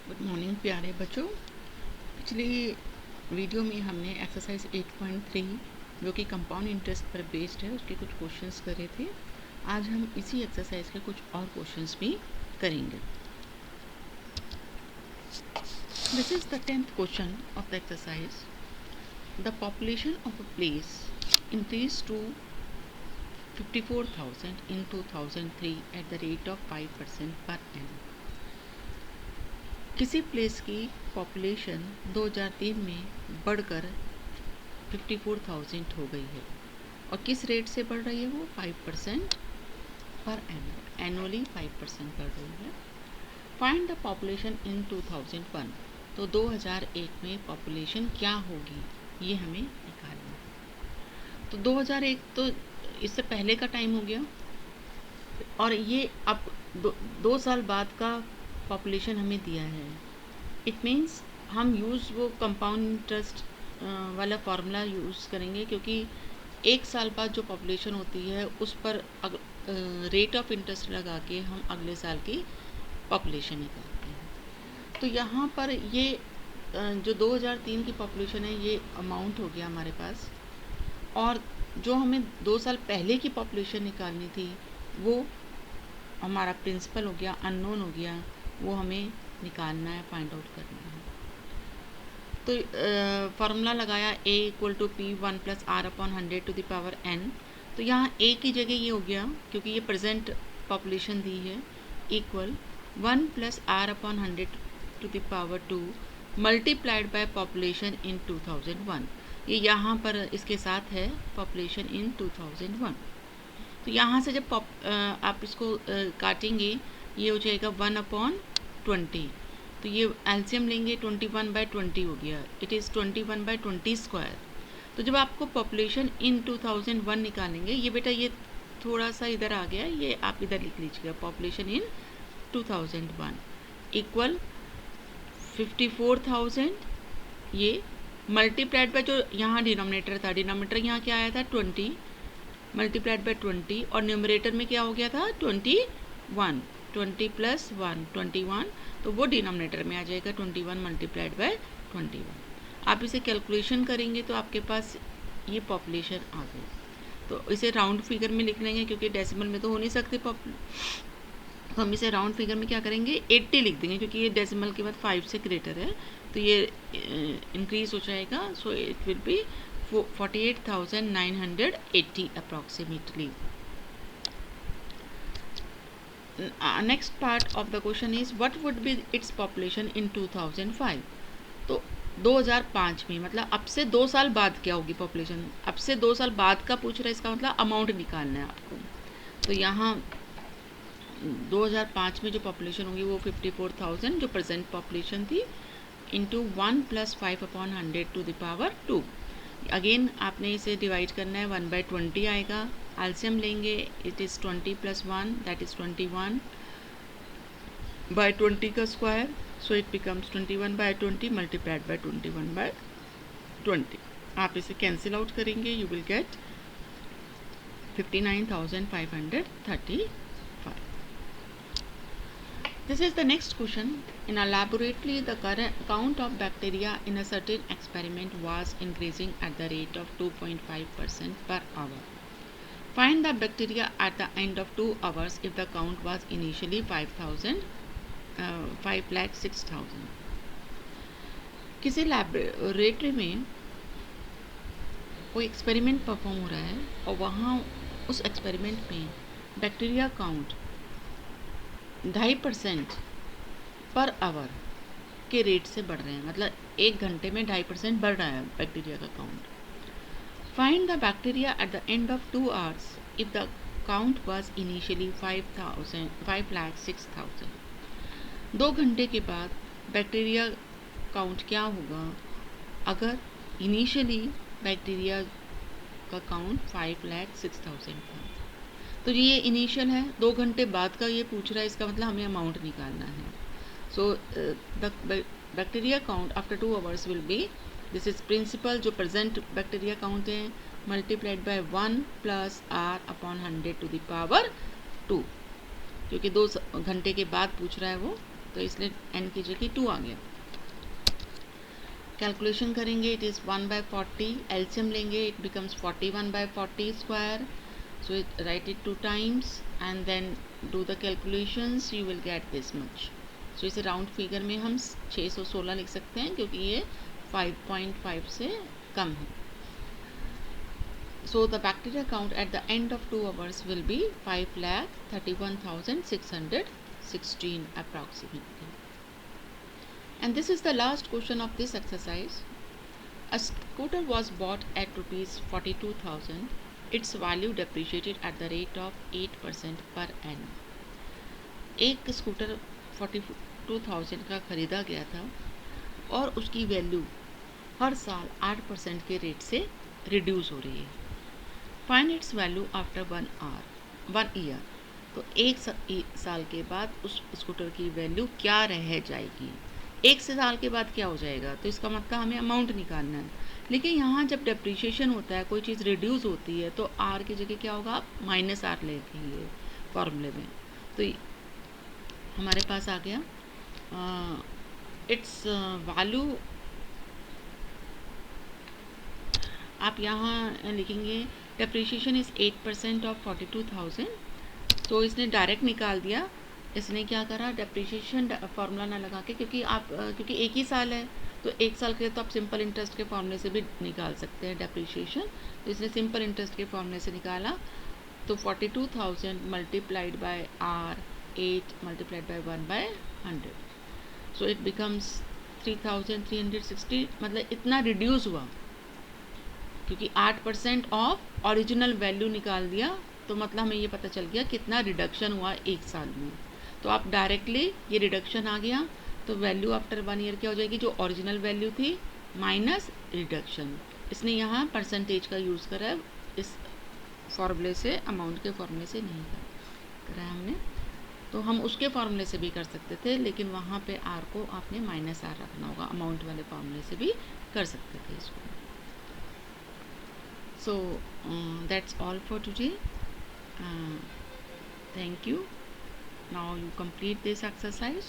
Good morning प्यारे बच्चों। पिछली वीडियो में हमने एक्सरसाइज 8.3 जो कि कंपाउंड इंटरेस्ट पर बेस्ड है उसके कुछ क्वेश्चंस करे थे। आज हम इसी एक्सरसाइज के कुछ और क्वेश्चंस भी करेंगे। This is the 10th question of the exercise. The population of a place increase to 54,000 in 2003 at the rate of 5% per annum। किसी प्लेस की पॉपुलेशन 2003 में बढ़कर 54,000 हो गई है और किस रेट से बढ़ रही है वो 5% पर एनम, एनुअली 5% बढ़ रही है। Find the population in 2001। तो 2001 में पॉपुलेशन क्या होगी ये हमें निकालना है। तो 2001 तो इससे पहले का टाइम हो गया और ये अब दो साल बाद का पॉपुलेशन हमें दिया है। इट मीन्स हम यूज़ वो कंपाउंड इंटरेस्ट वाला फार्मूला यूज़ करेंगे क्योंकि एक साल बाद जो पॉपुलेशन होती है उस पर रेट ऑफ इंटरेस्ट लगा के हम अगले साल की पॉपुलेशन निकालते हैं। तो यहाँ पर ये जो 2003 की पॉपुलेशन है ये अमाउंट हो गया हमारे पास, और जो हमें 2 साल पहले की पॉपुलेशन निकालनी थी वो हमारा प्रिंसिपल हो गया, अननोन हो गया, वो हमें निकालना है, फाइंड आउट करना है। तो फार्मूला लगाया a = p1 + r/100⁴n। तो यहाँ a की जगह ये हो गया क्योंकि ये प्रेजेंट पॉपुलेशन दी है, equal 1 + r/100⁴2 multiplied by population in 2001। ये यहाँ पर इसके साथ है पॉपुलेशन इन 2001। तो यहाँ से जब आप इसको काटेंगे ये हो जाएगा 1/20। तो ये एलसीएम लेंगे 21/20 हो गया, इट इज़ 21/20²। तो जब आपको पॉपुलेशन इन 2001 निकालेंगे, ये बेटा ये थोड़ा सा इधर आ गया, ये आप इधर लिख लीजिएगा, पॉपुलेशन इन 2001 इक्वल 54,000, ये मल्टीप्लाइड बाय जो यहाँ डिनोमिनेटर था, डिनोमिनेटर यहाँ क्या आया था 20 मल्टीप्लाइड बाय 20, और न्यूमरेटर में क्या हो गया था 21, 20 + 1 21, तो वो डिनोमिनेटर में आ जाएगा 21 मल्टीप्लाइड बाय 21। आप इसे कैलकुलेशन करेंगे तो आपके पास ये पॉपुलेशन आ गई। तो इसे राउंड फिगर में लिख लेंगे क्योंकि डेसिमल में तो हो नहीं सकते तो हम इसे राउंड फिगर में क्या करेंगे 80 लिख देंगे क्योंकि ये डेसिमल के बाद 5 से ग्रेटर है, तो ये इंक्रीज हो जाएगा। So it will be 48,980 approximately. Next part of the question is what would be its population in 2005। तो 2005 में मतलब अब से 2 साल बाद क्या होगी पॉपुलेशन, अब से 2 साल बाद का पूछ रहा है, इसका मतलब अमाउंट निकालना है आपको। तो यहाँ 2005 में जो पॉपुलेशन होगी वो 54,000 जो प्रेजेंट पॉपुलेशन थी इंटू 1 + 5/100⁴2। अगेन आपने इसे डिवाइड करना है, 1/20 आएगा, एलसीएम लेंगे, इट इज़ 20 + 1 दैट इज़ 21/20 का square, so it becomes 21/20 multiplied by 21/20। आप इसे कैंसिल आउट करेंगे, you will get 59,535। This is the next question. In a laboratory, the count of bacteria in a certain experiment was increasing at the rate of 2.5% per hour. Find the bacteria at the end of 2 hours if the count was initially 5,06,000. किसी laboratory में कोई experiment perform हो रहा है और वहाँ उस experiment में बैक्टीरिया काउंट 2.5% पर आवर के रेट से बढ़ रहे हैं, मतलब 1 घंटे में 2.5% बढ़ रहा है बैक्टीरिया का count. Find the bacteria at the end of 2 hours if the count was initially 5,06,000। 2 घंटे के बाद बैक्टीरिया काउंट क्या होगा अगर इनिशियली बैक्टीरिया का काउंट 5,06,000 था। तो ये इनिशियल है, 2 घंटे बाद का ये पूछ रहा है, इसका मतलब हमें अमाउंट निकालना है। So the bacteria count after 2 hours will be, this is principal जो प्रेजेंट बैक्टीरिया काउंट है, मल्टीप्लाइड बाय 1 + r/100⁴2, क्योंकि 2 घंटे के बाद पूछ रहा है वो, तो इसलिए n की जगह 2 आ गया। कैलकुलेशन करेंगे, इट इज़ 1/40, एलसीएम लेंगे, it becomes 41/40 square. So right it 2 times and then do the calculations, you will get this much. सो इसे राउंड फिगर में हम 616 लिख सकते हैं क्योंकि ये 5.5 से कम है। So the bacteria count at the end of 2 hours will be 5,31,616 approximately. And this is the last question of this exercise. A scooter was bought at rupees 42,000. Its value depreciated at the rate of 8% per annum. एक scooter 42,000 का ख़रीदा गया था और उसकी value हर साल 8% के rate से रिड्यूस हो रही है। Find its value after 1 year. तो एक साल के बाद उस स्कूटर की वैल्यू क्या रह जाएगी। एक साल के बाद क्या हो जाएगा, तो इसका मतलब हमें अमाउंट निकालना है। लेकिन यहाँ जब डेप्रिशिएशन होता है, कोई चीज़ रिड्यूस होती है, तो आर की जगह क्या होगा, -r लेंगे फॉर्मूले में। तो हमारे पास आ गया इट्स वैल्यू। आप यहाँ लिखेंगे डेप्रिशिएशन इज़ 8% ऑफ 42,000। तो इसने डायरेक्ट निकाल दिया। इसने क्या करा, डेप्रिशिएशन फार्मूला ना लगा के, क्योंकि एक ही साल है, तो एक साल के तो आप सिंपल इंटरेस्ट के फॉर्मूले से भी निकाल सकते हैं डेप्रिशिएशन। तो इसने सिंपल इंटरेस्ट के फॉर्मूले से निकाला। तो 42,000 multiplied by R, 8 multiplied by 1/100, so it becomes 3,360। मतलब इतना रिड्यूस हुआ क्योंकि 8% ऑफ ओरिजिनल वैल्यू निकाल दिया। तो मतलब हमें ये पता चल गया कितना रिडक्शन हुआ एक साल में। तो आप डायरेक्टली ये रिडक्शन आ गया, तो वैल्यू आफ्टर 1 ईयर क्या हो जाएगी, जो ओरिजिनल वैल्यू थी माइनस रिडक्शन। इसने यहाँ परसेंटेज का यूज़ करा है, इस फॉर्मूले से, अमाउंट के फॉर्मूले से नहीं करा है हमने। तो हम उसके फॉर्मूले से भी कर सकते थे, लेकिन वहाँ पे आर को आपने -r रखना होगा। अमाउंट वाले फॉर्मूले से भी कर सकते थे इसको। So that's all for today. Thank you. Now you complete this exercise.